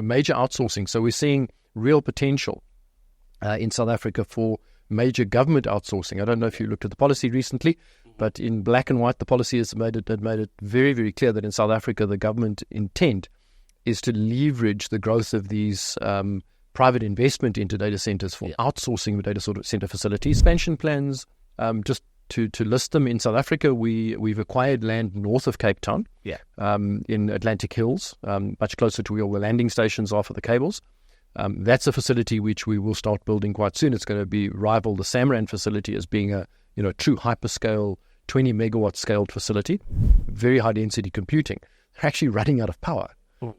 major outsourcing. So we're seeing real potential in South Africa for major government outsourcing. I don't know if you looked at the policy recently, but in black and white, the policy has made it very, very clear that in South Africa, the government intent is to leverage the growth of these private investment into data centers for outsourcing the data center facilities. Expansion plans, just to list them, in South Africa, we've acquired land north of Cape Town, in Atlantic Hills, much closer to where all the landing stations are for the cables. That's a facility which we will start building quite soon. It's going to rival the Samran facility as being a true hyperscale 20 megawatt scaled facility, very high density computing. They're actually running out of power.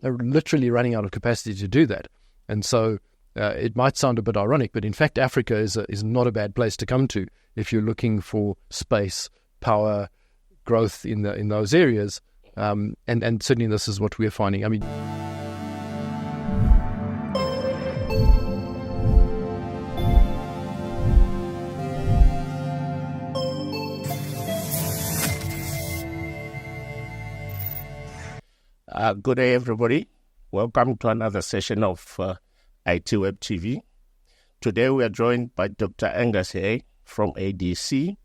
They're literally running out of capacity to do that. And so it might sound a bit ironic, but in fact, Africa is not a bad place to come to if you're looking for space, power, growth in those areas. And certainly this is what we're finding. I mean, good day, everybody. Welcome to another session of ITWeb TV. Today we are joined by Dr. Angus Hay from ADC.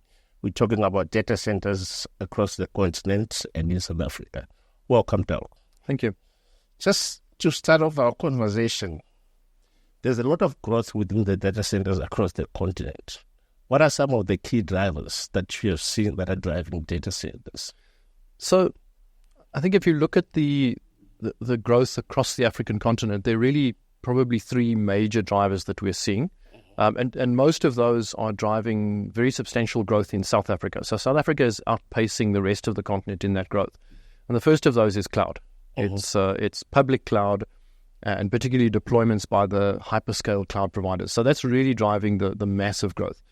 We're talking about data centers across the continent and in South Africa. Welcome, Doc. Thank you. Just to start off our conversation, there's a lot of growth within the data centers across the continent. What are some of the key drivers that you have seen that are driving data centers? So I think if you look at the growth across the African continent, there are really probably three major drivers that we're seeing. And most of those are driving very substantial growth in South Africa. So South Africa is outpacing the rest of the continent in that growth. And the first of those is cloud. It's public cloud and particularly deployments by the hyperscale cloud providers. So that's really driving the massive growth.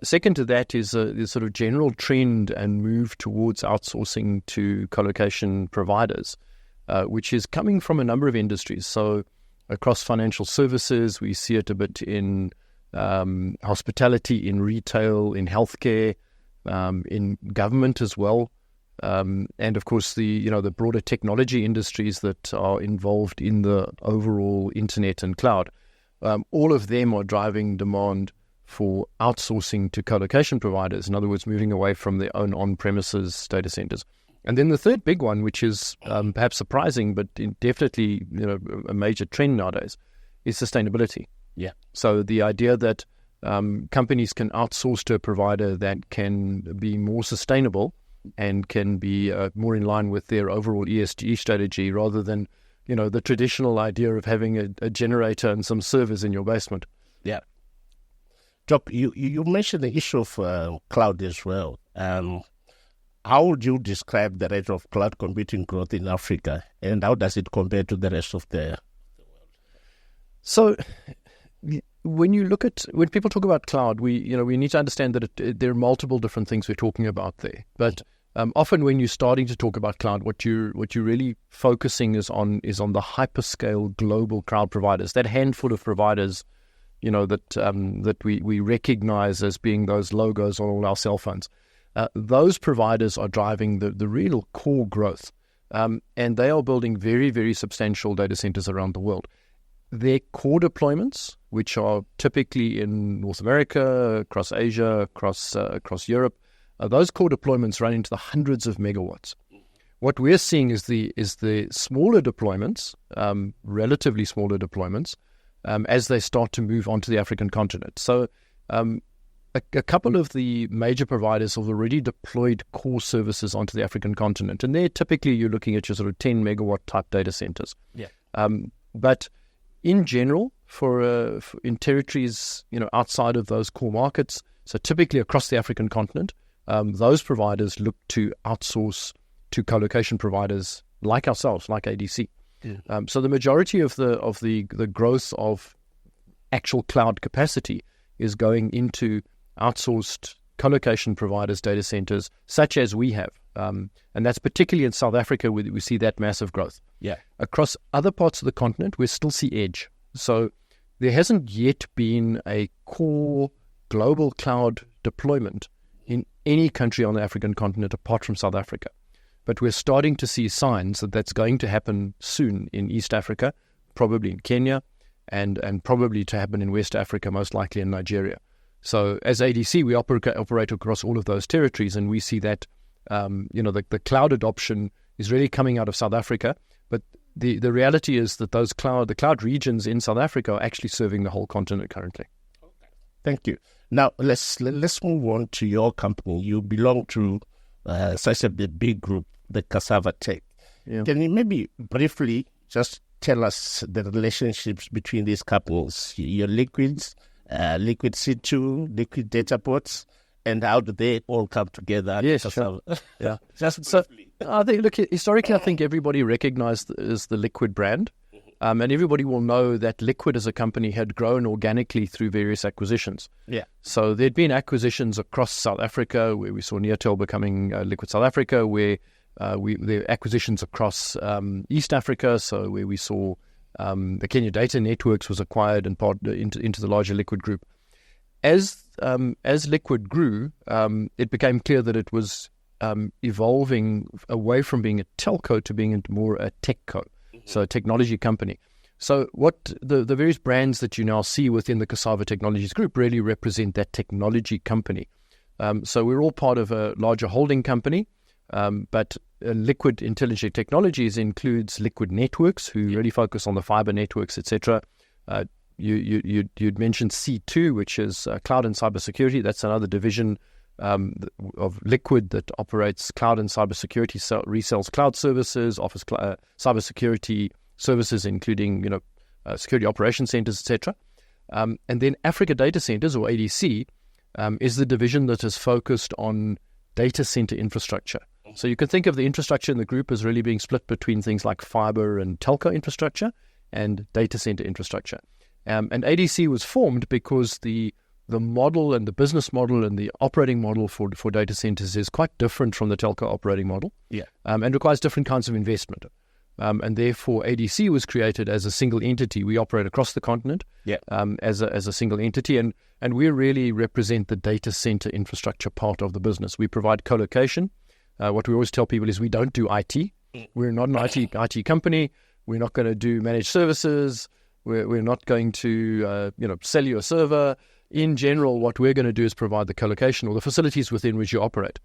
Second to that is the sort of general trend and move towards outsourcing to colocation providers, which is coming from a number of industries. So across financial services, we see it a bit in hospitality, in retail, in healthcare, in government as well, and of course the broader technology industries that are involved in the overall internet and cloud. All of them are driving demand for outsourcing to colocation providers. In other words, moving away from their own on-premises data centers. And then the third big one, which is perhaps surprising, but definitely a major trend nowadays, is sustainability. So the idea that companies can outsource to a provider that can be more sustainable and can be more in line with their overall ESG strategy, rather than the traditional idea of having a generator and some servers in your basement. Doc, you mentioned the issue of cloud as well. How would you describe the rate of cloud computing growth in Africa, and how does it compare to the rest of the world? So when people talk about cloud, we need to understand that there are multiple different things we're talking about there. But often when you're starting to talk about cloud, what you're really focusing is on the hyperscale global cloud providers, that handful of providers that we recognize as being those logos on all our cell phones. Those providers are driving the real core growth, and they are building very, very substantial data centers around the world. Their core deployments, which are typically in North America, across Asia, across Europe, those core deployments run into the hundreds of megawatts. What we're seeing is the smaller deployments, relatively smaller deployments, as they start to move onto the African continent. So a couple of the major providers have already deployed core services onto the African continent. And there typically you're looking at your sort of 10 megawatt type data centers. But in general, in territories outside of those core markets, so typically across the African continent, those providers look to outsource to colocation providers like ourselves, like ADC. So the majority of the growth of actual cloud capacity is going into outsourced colocation providers, data centers, such as we have. And that's particularly in South Africa where we see that massive growth. Across other parts of the continent, we still see edge. So there hasn't yet been a core global cloud deployment in any country on the African continent apart from South Africa. But we're starting to see signs that that's going to happen soon in East Africa, probably in Kenya, and probably to happen in West Africa, most likely in Nigeria. So as ADC, we operate across all of those territories, and we see that the cloud adoption is really coming out of South Africa. But the reality is that the cloud regions in South Africa are actually serving the whole continent currently. Thank you. Now let's move on to your company. You belong to such a big group, the Cassava Tech. Yeah. Can you maybe briefly just tell us the relationships between these companies, your liquids, liquid C2, liquid data ports, and how do they all come together? Yes, sure. Yeah. Just so briefly. I think, look, historically, I think everybody recognized as the Liquid brand. And everybody will know that Liquid as a company had grown organically through various acquisitions. Yeah. So there'd been acquisitions across South Africa, where we saw Neotel becoming Liquid South Africa, where there were acquisitions across East Africa, so where we saw the Kenya Data Networks was acquired and part into the larger Liquid group. As Liquid grew, it became clear that it was evolving away from being a telco to being more a techco. So a technology company. So what the various brands that you now see within the Cassava Technologies Group really represent that technology company. So we're all part of a larger holding company, but Liquid Intelligent Technologies includes Liquid Networks, who really focus on the fiber networks, etc. You'd mentioned C2, which is cloud and cybersecurity. That's another division of Liquid that operates cloud and cybersecurity, resells cloud services, offers cybersecurity services, including security operation centers, etc. And then Africa Data Centers, or ADC, is the division that is focused on data center infrastructure. So you can think of the infrastructure in the group as really being split between things like fiber and telco infrastructure and data center infrastructure. And ADC was formed because the model and the business model and the operating model for data centers is quite different from the telco operating model, and requires different kinds of investment. And therefore, ADC was created as a single entity. We operate across the continent as a single entity, and we really represent the data center infrastructure part of the business. We provide co-location. What we always tell people is we don't do IT. We're not an IT company. We're not going to do managed services. We're not going to sell you a server. In general, what we're going to do is provide the co-location or the facilities within which you operate.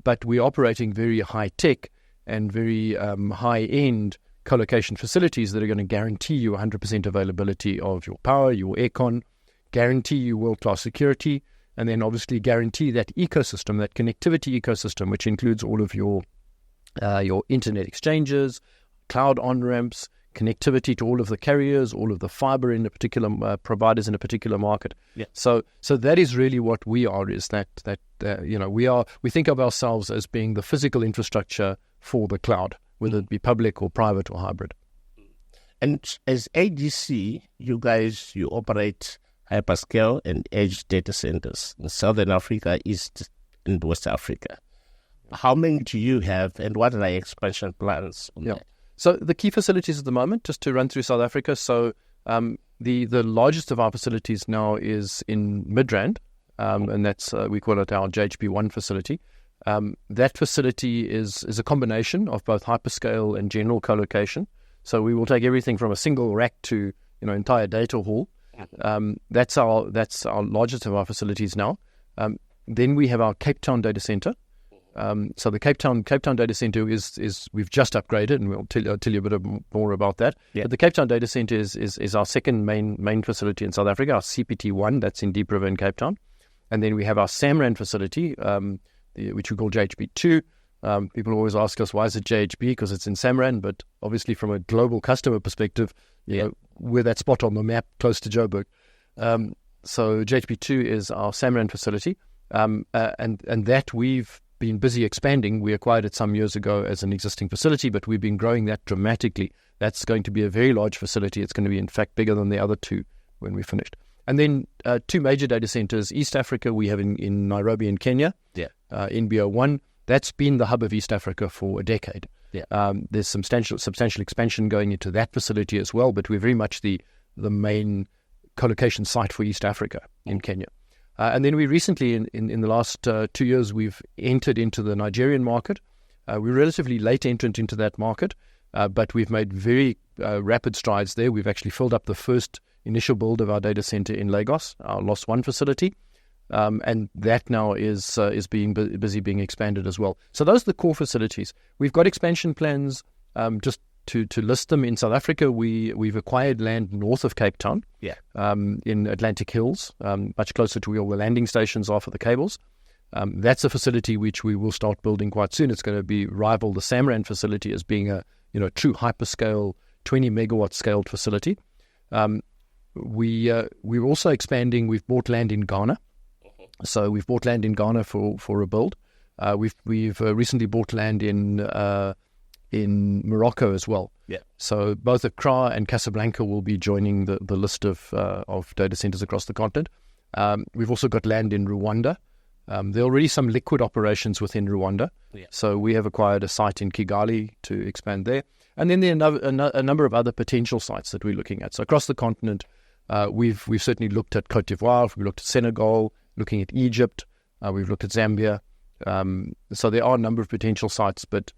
But we're operating very high-tech and very high-end co-location facilities that are going to guarantee you 100% availability of your power, your aircon, guarantee you world-class security, and then obviously guarantee that ecosystem, that connectivity ecosystem, which includes all of your internet exchanges, cloud on-ramps, connectivity to all of the carriers, all of the fiber in a particular providers in a particular market. So that is really what we are. Is that we think of ourselves as being the physical infrastructure for the cloud, whether it be public or private or hybrid. And as ADC, you operate hyperscale and edge data centers in Southern Africa, East and West Africa. How many do you have, and what are the expansion plans on that? So the key facilities at the moment, just to run through South Africa, so the largest of our facilities now is in Midrand, and that's we call it our JHP1 facility. That facility is a combination of both hyperscale and general co-location. So we will take everything from a single rack to entire data hall. That's our largest of our facilities now. Then we have our Cape Town data center. So the Cape Town data center is we've just upgraded, and we'll tell you a bit more about that. But the Cape Town data center is our second main facility in South Africa, our CPT1, that's in Deep River in Cape Town. And then we have our Samran facility, which we call JHP2. People always ask us, why is it JHP? Because it's in Samran, but obviously from a global customer perspective, we're that spot on the map close to Joburg. So JHP2 is our Samran facility, and that we've been busy expanding. We acquired it some years ago as an existing facility, but we've been growing that dramatically. That's going to be a very large facility. It's going to be, in fact, bigger than the other two when we're finished. And then two major data centers. East Africa, we have in Nairobi in Kenya, NBO1. That's been the hub of East Africa for a decade. There's substantial expansion going into that facility as well, but we're very much the main co-location site for East Africa in Kenya. And then we recently, in the last 2 years, we've entered into the Nigerian market. We're relatively late entrant into that market, but we've made very rapid strides there. We've actually filled up the first initial build of our data center in Lagos, our LOS 1 facility, and that now is being busy being expanded as well. So those are the core facilities. We've got expansion plans. Just to list them, in South Africa, we've acquired land north of Cape Town, in Atlantic Hills, much closer to where all the landing stations are for the cables. That's a facility which we will start building quite soon. It's going to rival the Samrand facility as being a true hyperscale 20 megawatt scaled facility. We're also expanding. We've bought land in Ghana, so we've bought land in Ghana for a build. We've recently bought land in Morocco as well. Yeah. So both Accra and Casablanca will be joining the list of data centers across the continent. We've also got land in Rwanda. There are already some liquid operations within Rwanda. Yeah. So we have acquired a site in Kigali to expand there. And then there are a number of other potential sites that we're looking at. So across the continent, we've certainly looked at Cote d'Ivoire, we've looked at Senegal, looking at Egypt, we've looked at Zambia. So there are a number of potential sites, but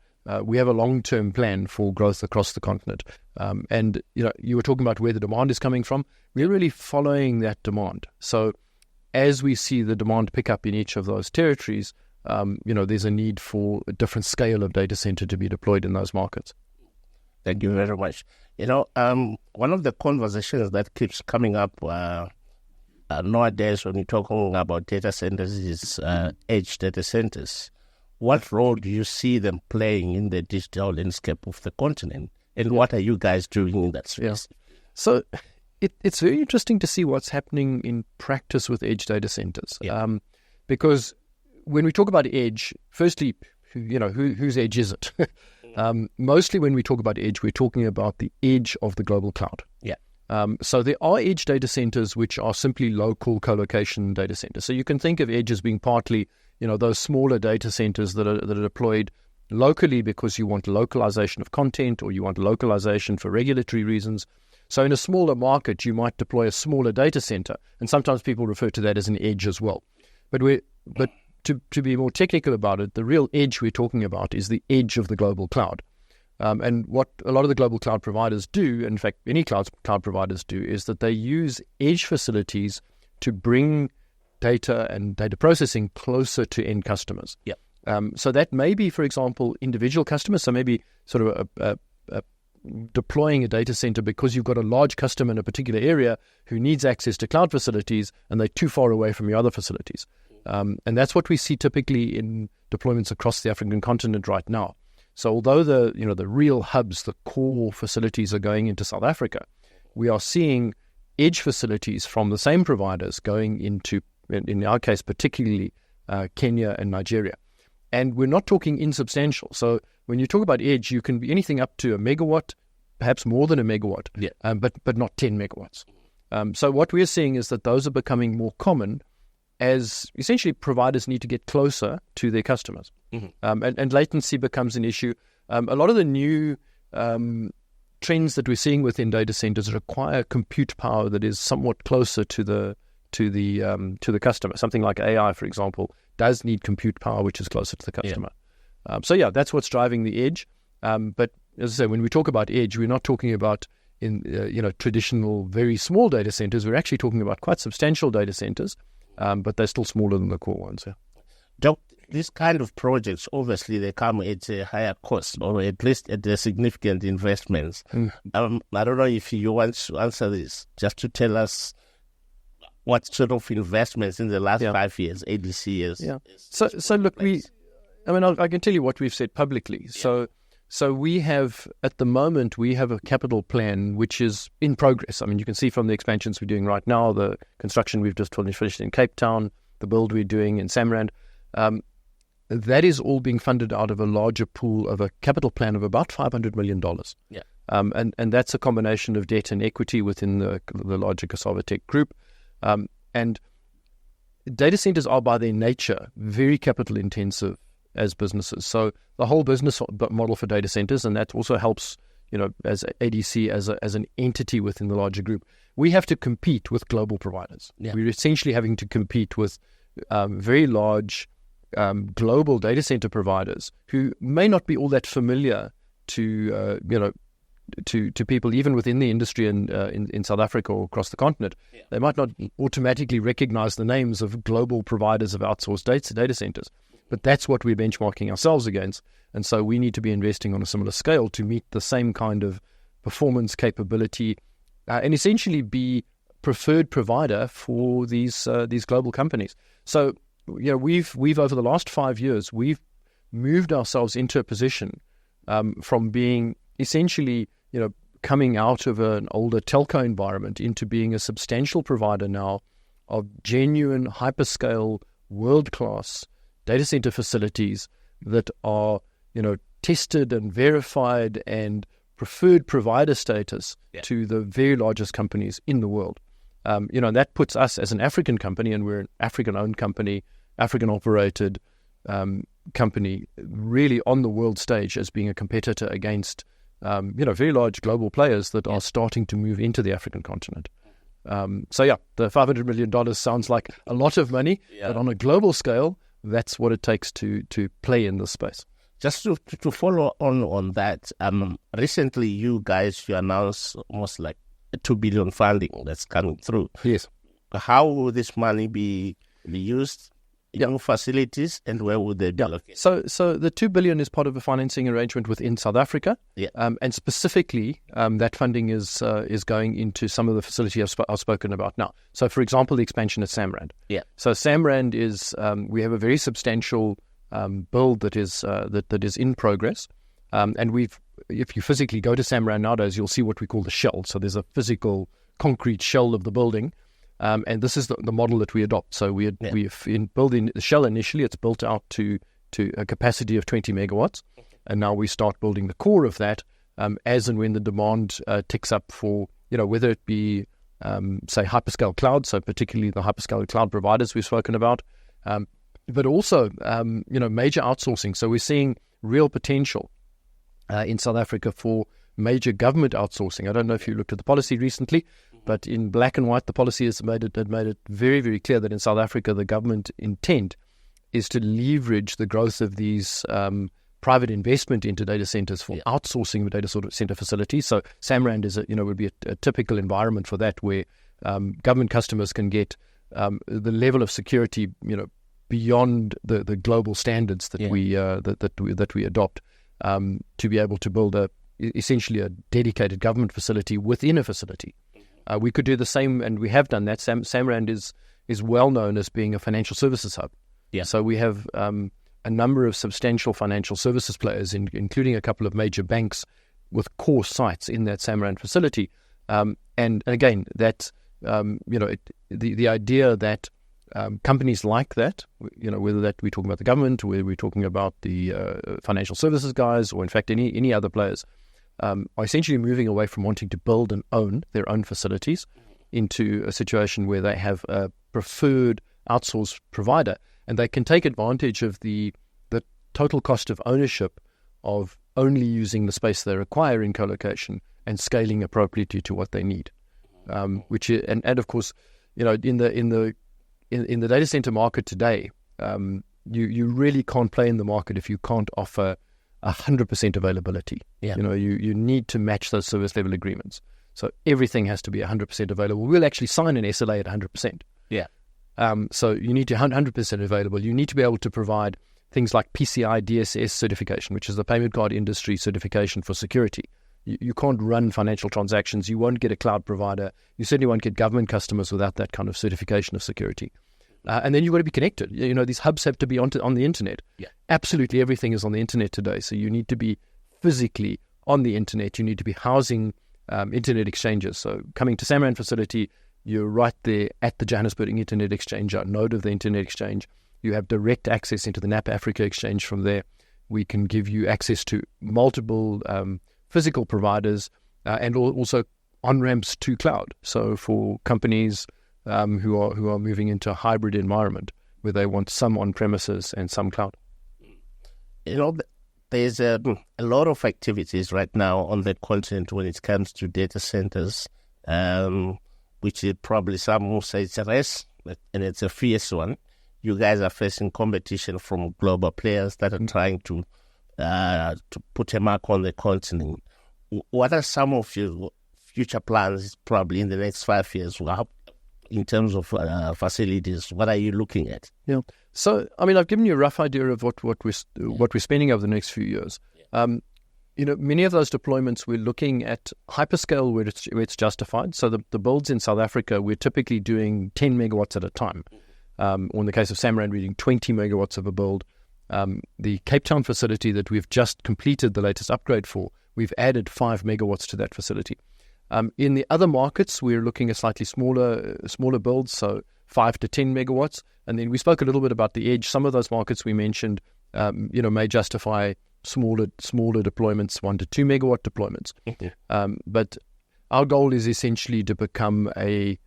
we have a long-term plan for growth across the continent. And you were talking about where the demand is coming from. We're really following that demand. So as we see the demand pick up in each of those territories, there's a need for a different scale of data center to be deployed in those markets. Thank you very much. One of the conversations that keeps coming up nowadays when you're talking about data centers is edge data centers. What role do you see them playing in the digital landscape of the continent? And what are you guys doing in that space? Yeah. So it's very interesting to see what's happening in practice with edge data centers. Yeah. Because when we talk about edge, firstly, whose edge is it? Mostly when we talk about edge, we're talking about the edge of the global cloud. Yeah. So there are edge data centers which are simply local co-location data centers. So you can think of edge as being partly those smaller data centers that are deployed locally because you want localization of content or you want localization for regulatory reasons. So in a smaller market, you might deploy a smaller data center, and sometimes people refer to that as an edge as well. But to be more technical about it, the real edge we're talking about is the edge of the global cloud. And what a lot of the global cloud providers do, in fact, any cloud providers do, is that they use edge facilities to bring data and data processing closer to end customers. Yep. So that may be, for example, individual customers. So maybe sort of deploying a data center because you've got a large customer in a particular area who needs access to cloud facilities and they're too far away from your other facilities. And that's what we see typically in deployments across the African continent right now. So although the real hubs, the core facilities are going into South Africa, we are seeing edge facilities from the same providers going into, in our case, particularly Kenya and Nigeria. And we're not talking insubstantial. So when you talk about edge, you can be anything up to a megawatt, perhaps more than a megawatt, but not 10 megawatts. So what we're seeing is that those are becoming more common as essentially providers need to get closer to their customers. Mm-hmm. And latency becomes an issue. A lot of the new trends that we're seeing within data centers require compute power that is somewhat closer to the customer. Something like AI, for example, does need compute power which is closer to the customer. Yeah. That's what's driving the edge. But as I say, when we talk about edge, we're not talking about traditional very small data centers. We're actually talking about quite substantial data centers, but they're still smaller than the core ones. Yeah. Doc, these kind of projects, obviously, they come at a higher cost, or at least at the significant investments. I don't know if you want to answer this, just to tell us what sort of investments in the last 5 years, ADC years. Yeah. So look, I can tell you what we've said publicly. Yeah. So we have, at the moment, we have a capital plan which is in progress. I mean, you can see from the expansions we're doing right now, the construction we've just finished in Cape Town, the build we're doing in Samrand. That is all being funded out of a larger pool of a capital plan of about $500 million. Yeah. And that's a combination of debt and equity within the larger Cassava Tech group. And data centers are, by their nature, very capital intensive as businesses. So the whole business model for data centers, and that also helps, as ADC, as an entity within the larger group, we have to compete with global providers. Yeah. We're essentially having to compete with very large global data center providers who may not be all that familiar to people even within the industry and in South Africa or across the continent. They might not automatically recognize the names of global providers of outsourced data centers, but that's what we're benchmarking ourselves against. And so we need to be investing on a similar scale to meet the same kind of performance capability and essentially be preferred provider for these global companies. So we've over the last 5 years we've moved ourselves into a position from being essentially coming out of an older telco environment into being a substantial provider now of genuine hyperscale world-class data center facilities that are tested and verified and preferred provider status to the very largest companies in the world. And that puts us as an African company, and we're an African-owned company, African-operated company, really on the world stage as being a competitor against very large global players that are starting to move into the African continent. The $500 million sounds like a lot of money, but on a global scale, that's what it takes to play in this space. Just to follow on that, recently you announced almost like a $2 billion funding that's coming through. Yes. How will this money be used in facilities, and where would they be located? So the $2 billion is part of a financing arrangement within South Africa, and specifically that funding is going into some of the facilities I've spoken about now. So, for example, the expansion at Samrand. So Samrand is we have a very substantial build that is in progress, and if you physically go to Samrand nowadays, you'll see what we call the shell. So there's a physical concrete shell of the building. And this is the model that we adopt. So we've in building the shell initially, it's built out to a capacity of 20 megawatts. And now we start building the core of that as and when the demand ticks up for, whether it be, say, hyperscale cloud, so particularly the hyperscale cloud providers we've spoken about, but also, major outsourcing. So we're seeing real potential in South Africa for major government outsourcing. I don't know if you looked at the policy recently, but in black and white, the policy has made it very, very clear that in South Africa, the government intent is to leverage the growth of these private investment into data centers for outsourcing the data center facilities. So Samrand would be a typical environment for that, where government customers can get the level of security, beyond the global standards that we adopt, to be able to build essentially a dedicated government facility within a facility. We could do the same, and we have done that. Samrand is well known as being a financial services hub. So we have a number of substantial financial services players, including a couple of major banks with core sites in that Samrand facility. And again, that the idea that companies like that, whether that we're talking about the government, or whether we're talking about the financial services guys, or in fact any other players, are essentially moving away from wanting to build and own their own facilities into a situation where they have a preferred outsourced provider, and they can take advantage of the total cost of ownership of only using the space they require in co-location and scaling appropriately to what they need. Which is, and of course, in the data center market today, you really can't play in the market if you can't offer 100% availability. You need to match those service level agreements. So everything has to be 100% available. We'll actually sign an SLA at 100%. So you need to 100% available. You need to be able to provide things like PCI DSS certification, which is the payment card industry certification for security. You can't run financial transactions. You won't get a cloud provider. You certainly won't get government customers without that kind of certification of security. And then you've got to be connected. These hubs have to be on the internet. Absolutely everything is on the internet today. So you need to be physically on the internet. You need to be housing internet exchanges. So coming to Samrand facility, you're right there at the Johannesburg Internet Exchange, a node of the Internet Exchange. You have direct access into the NAP Africa Exchange from there. We can give you access to multiple physical providers and also on-ramps to cloud. So for companies who are moving into a hybrid environment where they want some on-premises and some cloud. There's a lot of activities right now on the continent when it comes to data centers, which is probably some will say it's a race, and it's a fierce one. You guys are facing competition from global players that are trying to to put a mark on the continent. What are some of your future plans, probably in the next 5 years, in terms of facilities? What are you looking at? Yeah. So, I mean, I've given you a rough idea of what we're spending over the next few years. Many of those deployments, we're looking at hyperscale where it's justified. So the builds in South Africa, we're typically doing 10 megawatts at a time. Or in the case of Samrand, we're doing 20 megawatts of a build. The Cape Town facility that we've just completed the latest upgrade for, we've added 5 megawatts to that facility. In the other markets, we're looking at slightly smaller builds, so 5 to 10 megawatts. And then we spoke a little bit about the edge. Some of those markets we mentioned, may justify smaller deployments, 1 to 2 megawatt deployments. But our goal is essentially to become a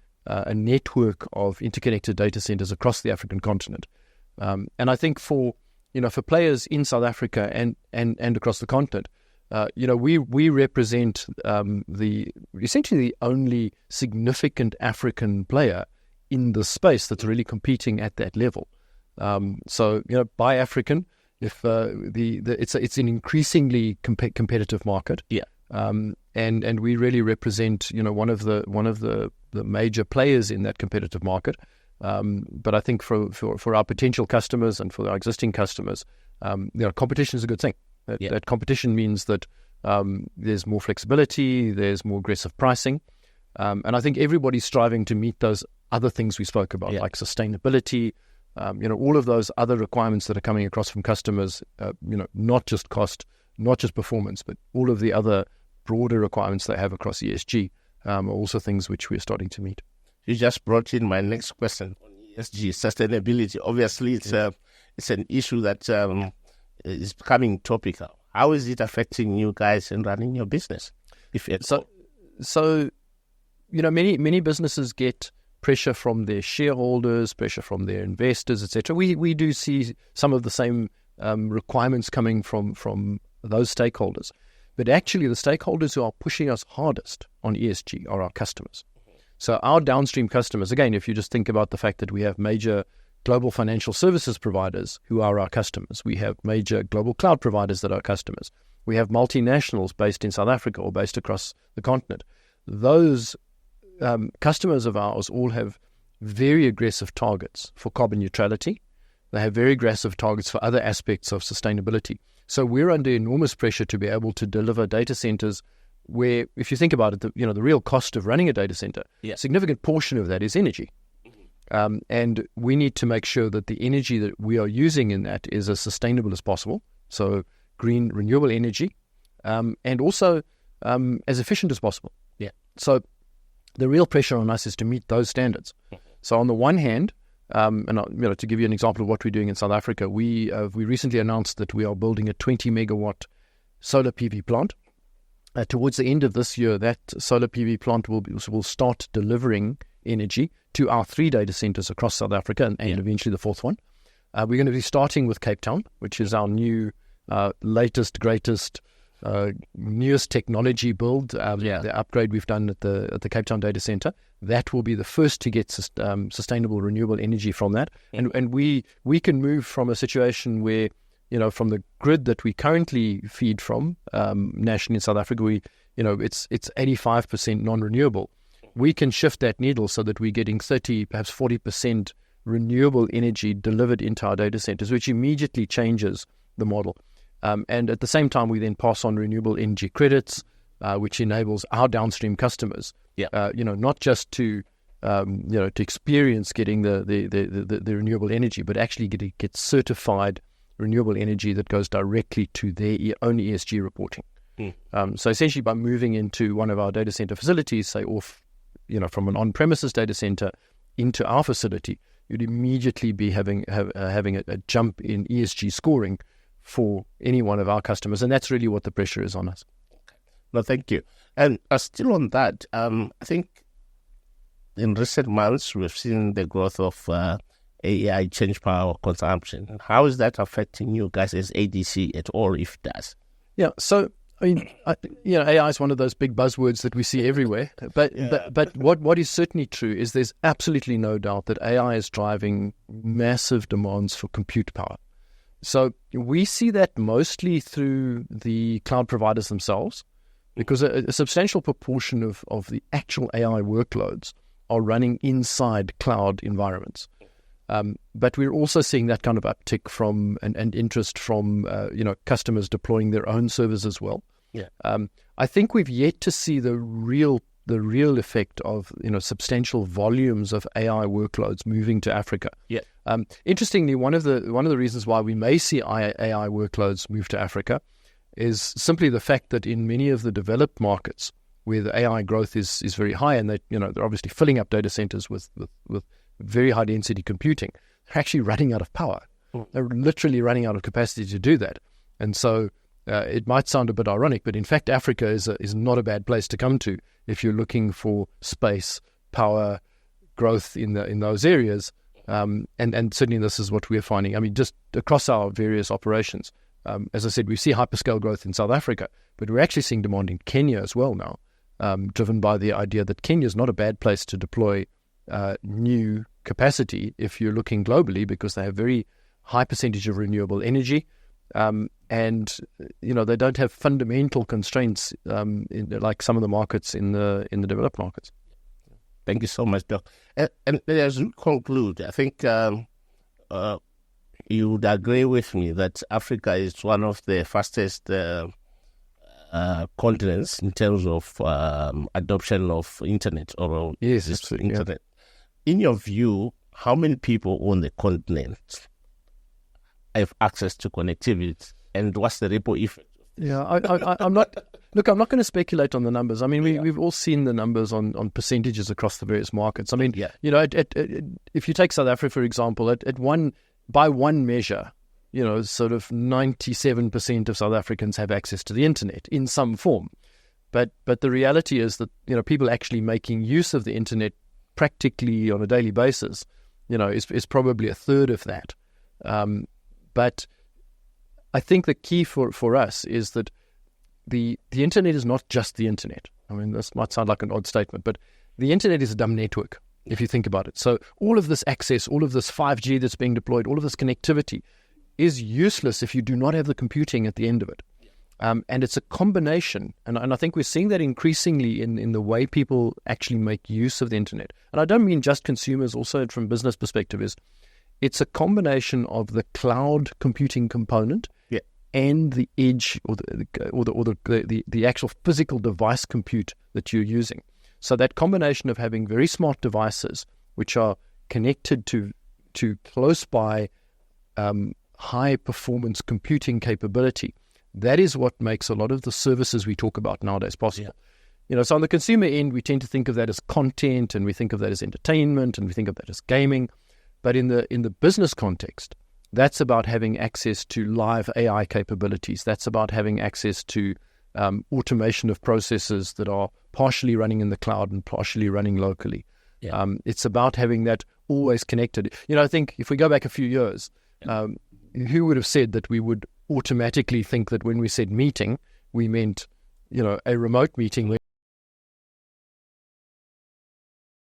network of interconnected data centers across the African continent. And I think for players in South Africa and across the continent, we represent essentially the only significant African player in the space that's really competing at that level. By African, if it's an increasingly competitive market, and we really represent one of the major players in that competitive market. But I think for our potential customers and for our existing customers, competition is a good thing. That competition means that there's more flexibility, there's more aggressive pricing, and I think everybody's striving to meet those other things we spoke about, like sustainability. All of those other requirements that are coming across from customers, not just cost, not just performance, but all of the other broader requirements they have across ESG are also things which we're starting to meet. You just brought in my next question on ESG, sustainability. Obviously, it's an issue that is becoming topical. How is it affecting you guys in running your business? Many businesses get pressure from their shareholders, pressure from their investors, etc. We do see some of the same requirements coming from those stakeholders. But actually, the stakeholders who are pushing us hardest on ESG are our customers. So our downstream customers, again, if you just think about the fact that we have major global financial services providers who are our customers, we have major global cloud providers that are customers, we have multinationals based in South Africa or based across the continent. Those customers of ours all have very aggressive targets for carbon neutrality. They have very aggressive targets for other aspects of sustainability. So we're under enormous pressure to be able to deliver data centers where, if you think about it, the real cost of running a data center, a significant portion of that is energy. And we need to make sure that the energy that we are using in that is as sustainable as possible. So green, renewable energy, and also as efficient as possible. So the real pressure on us is to meet those standards. So on the one hand, to give you an example of what we're doing in South Africa, we recently announced that we are building a 20 megawatt solar PV plant. Towards the end of this year, that solar PV plant will start delivering energy to our 3 data centers across South Africa and eventually the 4th one. We're going to be starting with Cape Town, which is our new, latest, greatest, newest technology build. The upgrade we've done at the Cape Town data center. That will be the first to get sustainable renewable energy from that. And we can move from a situation where, from the grid that we currently feed from nationally in South Africa, it's 85% non-renewable. We can shift that needle so that we're getting 30, perhaps 40% renewable energy delivered into our data centers, which immediately changes the model. And at the same time, we then pass on renewable energy credits, which enables our downstream customers, not just to experience getting the renewable energy, but actually get certified renewable energy that goes directly to their own ESG reporting. So essentially, by moving into one of our data center facilities, say from an on-premises data center into our facility, you'd immediately be having a jump in ESG scoring for any one of our customers, and that's really what the pressure is on us. Okay. No, thank you. And still on that, I think in recent months we've seen the growth of AI change power consumption. How is that affecting you guys as ADC at all, if it does? Yeah, so AI is one of those big buzzwords that we see everywhere. But what is certainly true is there's absolutely no doubt that AI is driving massive demands for compute power. So we see that mostly through the cloud providers themselves, because a substantial proportion of the actual AI workloads are running inside cloud environments. But we're also seeing that kind of uptick from and interest from customers deploying their own servers as well. Yeah. I think we've yet to see the real effect of substantial volumes of AI workloads moving to Africa. Yeah. Interestingly, one of the reasons why we may see AI workloads move to Africa is simply the fact that in many of the developed markets where the AI growth is very high, and they're obviously filling up data centers with very high density computing, they're actually running out of power. They're literally running out of capacity to do that. And so it might sound a bit ironic, but in fact, Africa is not a bad place to come to if you're looking for space, power, growth in those areas. And certainly this is what we're finding. I mean, just across our various operations. As I said, we see hyperscale growth in South Africa, but we're actually seeing demand in Kenya as well now, driven by the idea that Kenya is not a bad place to deploy new capacity if you're looking globally, because they have very high percentage of renewable energy, and they don't have fundamental constraints like some of the markets in the developed markets. Thank you so much, Doc. And as we conclude, I think you would agree with me that Africa is one of the fastest continents in terms of adoption of internet or internet. Yeah. In your view, how many people on the continent have access to connectivity, and what's the ripple effect? Yeah, I'm not going to speculate on the numbers. I mean, we've all seen the numbers on percentages across the various markets. I mean, if you take South Africa, for example, by one measure, sort of 97% of South Africans have access to the internet in some form. But the reality is that, people actually making use of the internet practically on a daily basis, is probably a third of that. But I think the key for us is that the internet is not just the internet. I mean, this might sound like an odd statement, but the internet is a dumb network, if you think about it. So all of this access, all of this 5G that's being deployed, all of this connectivity is useless if you do not have the computing at the end of it. And it's a combination, and I think we're seeing that increasingly in the way people actually make use of the internet. And I don't mean just consumers, also from business perspective, it's a combination of the cloud computing component and the edge or the actual physical device compute that you're using. So that combination of having very smart devices which are connected to close by high performance computing capability, that is what makes a lot of the services we talk about nowadays possible. Yeah. So on the consumer end, we tend to think of that as content, and we think of that as entertainment, and we think of that as gaming. But in the business context, that's about having access to live AI capabilities. That's about having access to automation of processes that are partially running in the cloud and partially running locally. Yeah. It's about having that always connected. I think if we go back a few years, who would have said that we would automatically think that when we said meeting, we meant a remote meeting